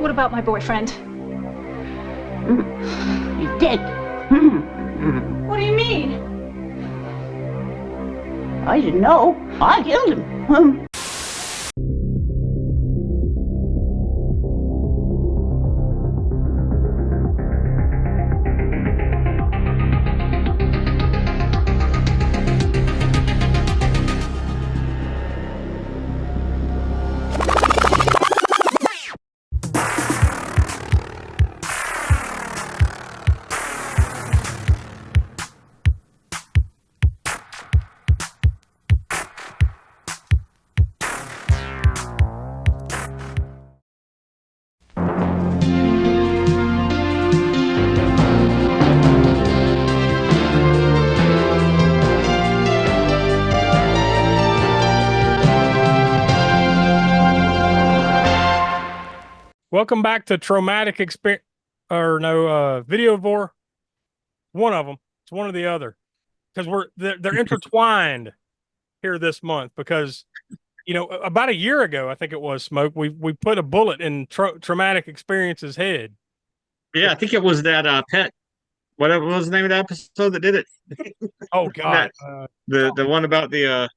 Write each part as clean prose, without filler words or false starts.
What about my boyfriend? He's dead. What do you mean? I didn't know. I killed him. Welcome back to Traumatic Experience, or no, Video Vor. One of them. It's one or the other, because they're intertwined here this month. Because about a year ago, I think it was, Smoke. We put a bullet in Traumatic Experience's head. Yeah, I think it was that pet. Whatever was the name of that episode that did it? Oh God, the one about the.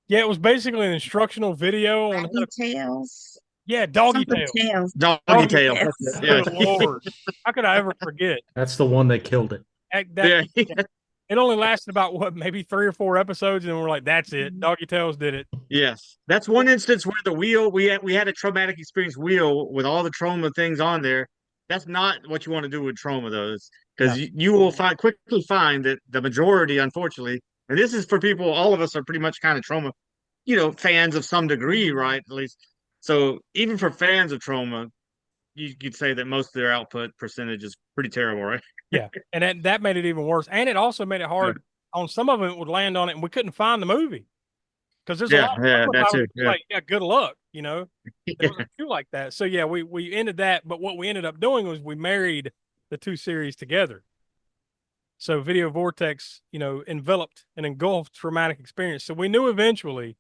Yeah, it was basically an instructional video on Tails. Yeah, doggy tails. Doggy tail. Yeah. Good Lord. How could I ever forget? That's the one that killed it. It only lasted about maybe 3 or 4 episodes, and we're like, that's it. Doggy Tails did it. Yes, that's one instance where the wheel we had a traumatic experience wheel with all the Troma things on there. That's not what you want to do with Troma, though, because you will quickly find that the majority, unfortunately, and this is for people. All of us are pretty much kind of Troma, fans of some degree, right? At least. So even for fans of Troma, you could say that most of their output percentage is pretty terrible, right? Yeah, and that made it even worse. And it also made it hard on some of it would land on it, and we couldn't find the movie. Because there's a lot of that's it. Like, good luck, There was a few like that. So yeah, we ended that, but what we ended up doing was we married the 2 series together. So Video Vortex, enveloped and engulfed Traumatic Experience. So we knew eventually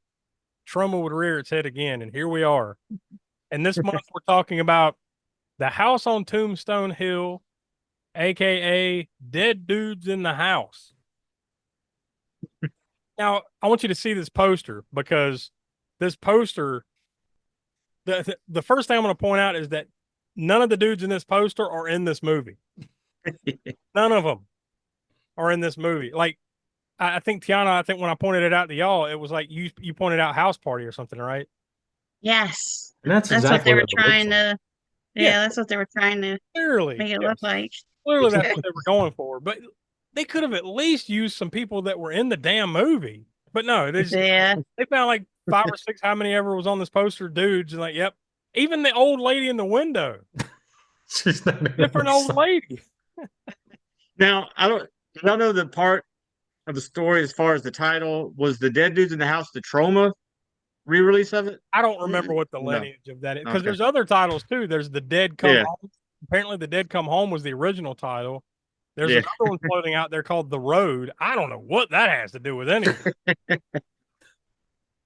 Troma would rear its head again, and here we are. And this month we're talking about The House on Tombstone Hill, aka Dead Dudes in the House. Now, I want you to see this poster, because this poster, the first thing I'm going to point out is that none of the dudes in this poster are in this movie. None of them are in this movie. Like, I think Tiana, when I pointed it out to y'all, it was like you pointed out House Party or something, right? Yes. And that's exactly what they were trying to. Yeah, that's what they were trying to clearly make it look like. Clearly, that's what they were going for. But they could have at least used some people that were in the damn movie. But no, they found like 5 or 6, how many ever was on this poster, dudes, and like, yep. Even the old lady in the window. She's not different old lady. Now, I don't know the part of the story as far as the title. Was the Dead Dudes in the House the Troma re-release of it? I don't remember what the lineage of that is, because there's other titles too. There's The Dead Come Home. Apparently The Dead Come Home was the original title. There's another one floating out there called The Road. I don't know what that has to do with anything.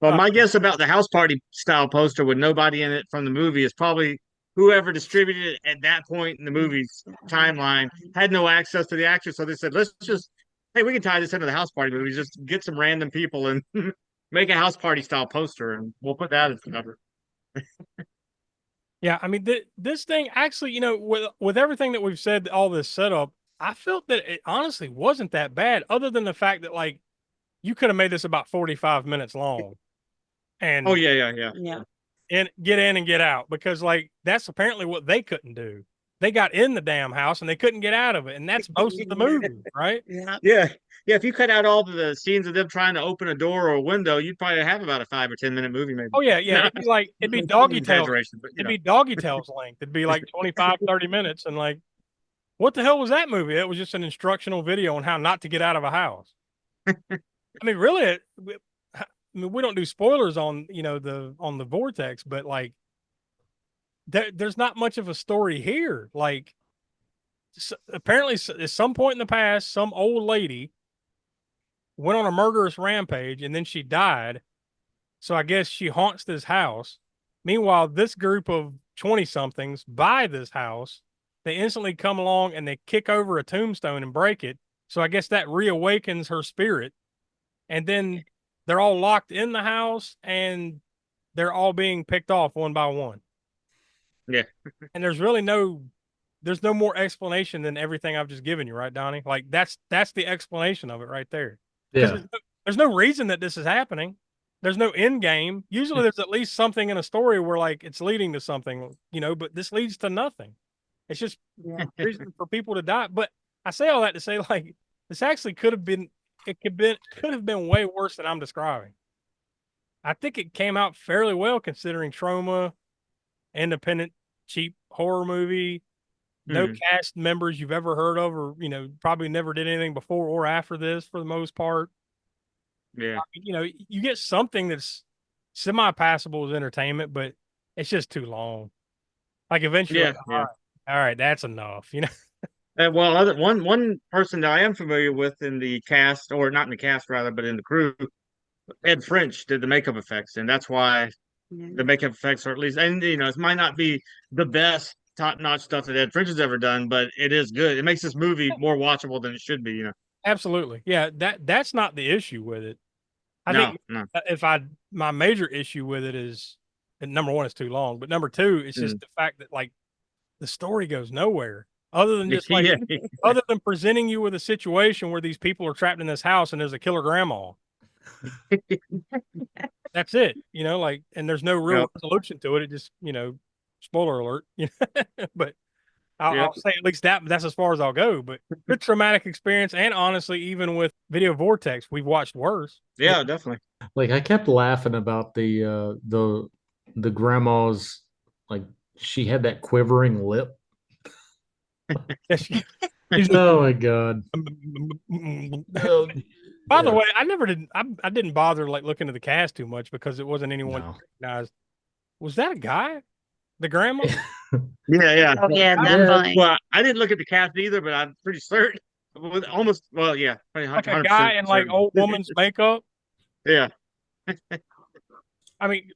Well, my guess about the House Party style poster with nobody in it from the movie is probably whoever distributed it at that point in the movie's timeline had no access to the actors. So they said, hey, we can tie this into the House Party movie. Just get some random people and make a House Party style poster, and we'll put that as the cover. Yeah, I mean, this thing actually, with everything that we've said, all this setup, I felt that it honestly wasn't that bad, other than the fact that, like, you could have made this about 45 minutes long. And and get in and get out, because, like, that's apparently what they couldn't do. They got in the damn house and they couldn't get out of it, and that's most of the movie, right? Yeah. If you cut out all the scenes of them trying to open a door or a window, you'd probably have about a 5 or 10 minute movie, maybe. Oh yeah. It'd be doggy tails. It'd be doggy tails length. It'd be like 25, 30 minutes, and like, what the hell was that movie? It was just an instructional video on how not to get out of a house. I mean, really, we don't do spoilers on the Vortex, but like, there's not much of a story here. Like, apparently at some point in the past, some old lady went on a murderous rampage and then she died. So I guess she haunts this house. Meanwhile, this group of 20-somethings buy this house. They instantly come along and they kick over a tombstone and break it. So I guess that reawakens her spirit. And then they're all locked in the house and they're all being picked off one by one. Yeah. And there's no more explanation than everything I've just given you, right, Donnie? Like that's the explanation of it right there. Yeah. There's no reason that this is happening. There's no end game. Usually there's at least something in a story where like it's leading to something, but this leads to nothing. It's just reason for people to die. But I say all that to say like this actually could have been way worse than I'm describing. I think it came out fairly well considering Troma, independent, cheap horror movie, no cast members you've ever heard of or, probably never did anything before or after this for the most part. Yeah. You get something that's semi-passable as entertainment, but it's just too long. Like eventually, all right, that's enough, Well, one person that I am familiar with in the cast, or not in the cast rather, but in the crew, Ed French did the makeup effects, and that's why the makeup effects are at least, and it might not be the best top-notch stuff that Ed French has ever done, but it is good. It makes this movie more watchable than it should be, Absolutely. Yeah, that's not the issue with it. I think my major issue with it is, and number one, it's too long, but number two, it's just the fact that like the story goes nowhere other than just like other than presenting you with a situation where these people are trapped in this house and there's a killer grandma. That's it, and there's no real resolution to it. It just, spoiler alert, but I'll say at least that's as far as I'll go. But good traumatic experience, and honestly, even with Video Vortex, we've watched worse. Yeah, definitely. Like I kept laughing about the grandma's, like she had that quivering lip. Oh my god. By the way, I didn't bother like looking at the cast too much because it wasn't anyone recognized. Was that a guy? The grandma? Yeah. Oh, yeah, definitely. Well, I didn't look at the cast either, but I'm pretty certain. Almost, well, yeah. Like a guy in like old woman's makeup? Yeah. I mean,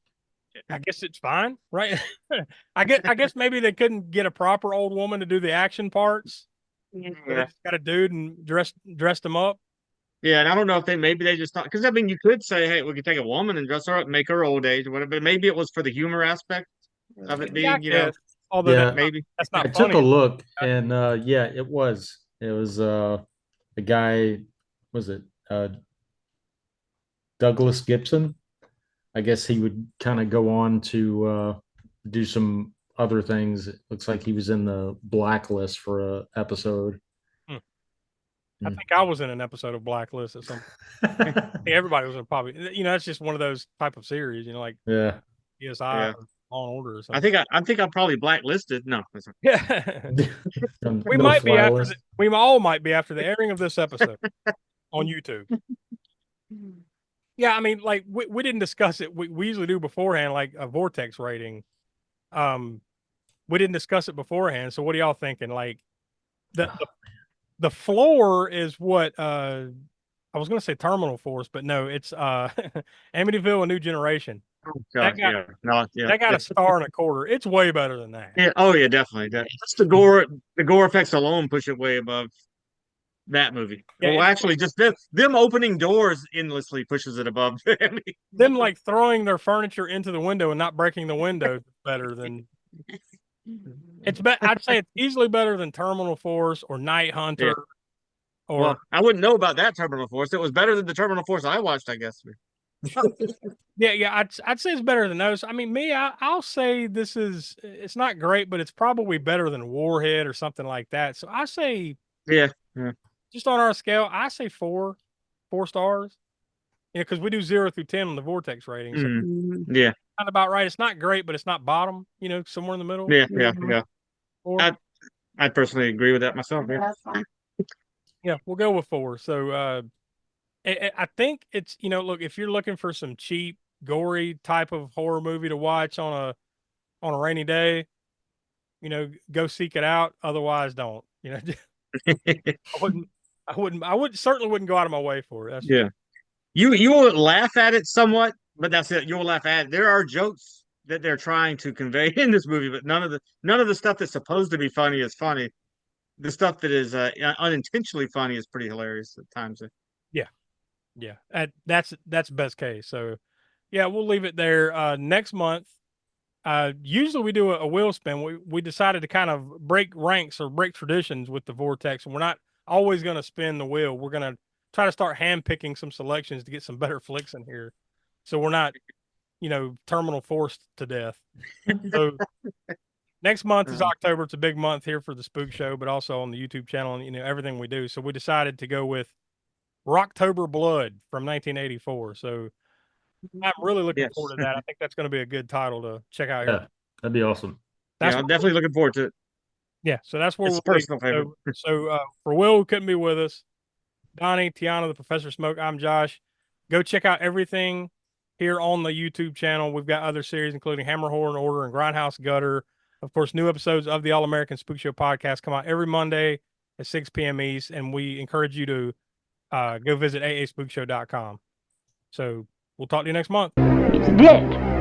I guess it's fine, right? I guess maybe they couldn't get a proper old woman to do the action parts. Yeah. They just got a dude and dressed him up. Yeah, and I don't know if maybe they just thought, because I mean, you could say, hey, we could take a woman and dress her up and make her old age or whatever, but maybe it was for the humor aspect of it being, although maybe that's not I funny. took a look and it was a guy, was it Douglas Gibson? I guess he would kind of go on to do some other things. It looks like he was in the Blacklist for an episode. I think I was in an episode of Blacklist or something. I think everybody was in probably. It's just one of those type of series. Like CSI or Law and Order or something. I think I'm probably blacklisted. No, yeah. We all might be after the airing of this episode on YouTube. Yeah, I mean, like we didn't discuss it. We usually do beforehand, like a Vortex rating. We didn't discuss it beforehand. So what are y'all thinking? Like the floor is what I was going to say Terminal Force, but no, it's Amityville: A New Generation. Oh, God, that got a star and a quarter. It's way better than that. Yeah. Oh yeah, definitely. Just the gore effects alone push it way above that movie. Yeah, well, actually, just them opening doors endlessly pushes it above. Them like throwing their furniture into the window and not breaking the window better than. I'd say it's easily better than Terminal Force or Night Hunter. Yeah. Or I wouldn't know about that Terminal Force. It was better than the Terminal Force I watched, I guess. Yeah. I'd say it's better than those. I mean, I'll say it's not great, but it's probably better than Warhead or something like that. So I say, just on our scale, I say 4 stars. Because we do 0 through 10 on the Vortex rating. So yeah, kind of about right. It's not great, but it's not bottom. Somewhere in the middle. Yeah. I personally agree with that myself. Yeah. That's fine. Yeah, we'll go with 4. So I think it's look, if you're looking for some cheap, gory type of horror movie to watch on a rainy day, go seek it out. Otherwise, don't. I certainly wouldn't go out of my way for it. You will laugh at it somewhat, but that's it. You'll laugh at it. There are jokes that they're trying to convey in this movie, but none of the stuff that's supposed to be funny is funny. The stuff that is unintentionally funny is pretty hilarious at times. Yeah, that's best case. So, yeah, we'll leave it there. Next month, usually we do a wheel spin. We decided to kind of break ranks or break traditions with the Vortex, and we're not always going to spin the wheel. We're going to try to start handpicking some selections to get some better flicks in here, so we're not, terminal forced to death. So next month is October. It's a big month here for the Spook Show, but also on the YouTube channel and everything we do. So we decided to go with Rocktober Blood from 1984. So I'm really looking forward to that. I think that's going to be a good title to check out here. Yeah, that'd be awesome. I'm definitely looking forward to it. Yeah, so that's where it's personal favorite. So for Will, who couldn't be with us, Donnie, Tiana, the Professor Smoke, I'm Josh. Go check out everything here on the YouTube channel. We've got other series, including Hammer, Horror, and Order and Grindhouse Gutter. Of course, new episodes of the All American Spook Show podcast come out every Monday at 6 p.m. East, and we encourage you to go visit aaspookshow.com. So we'll talk to you next month. He's dead.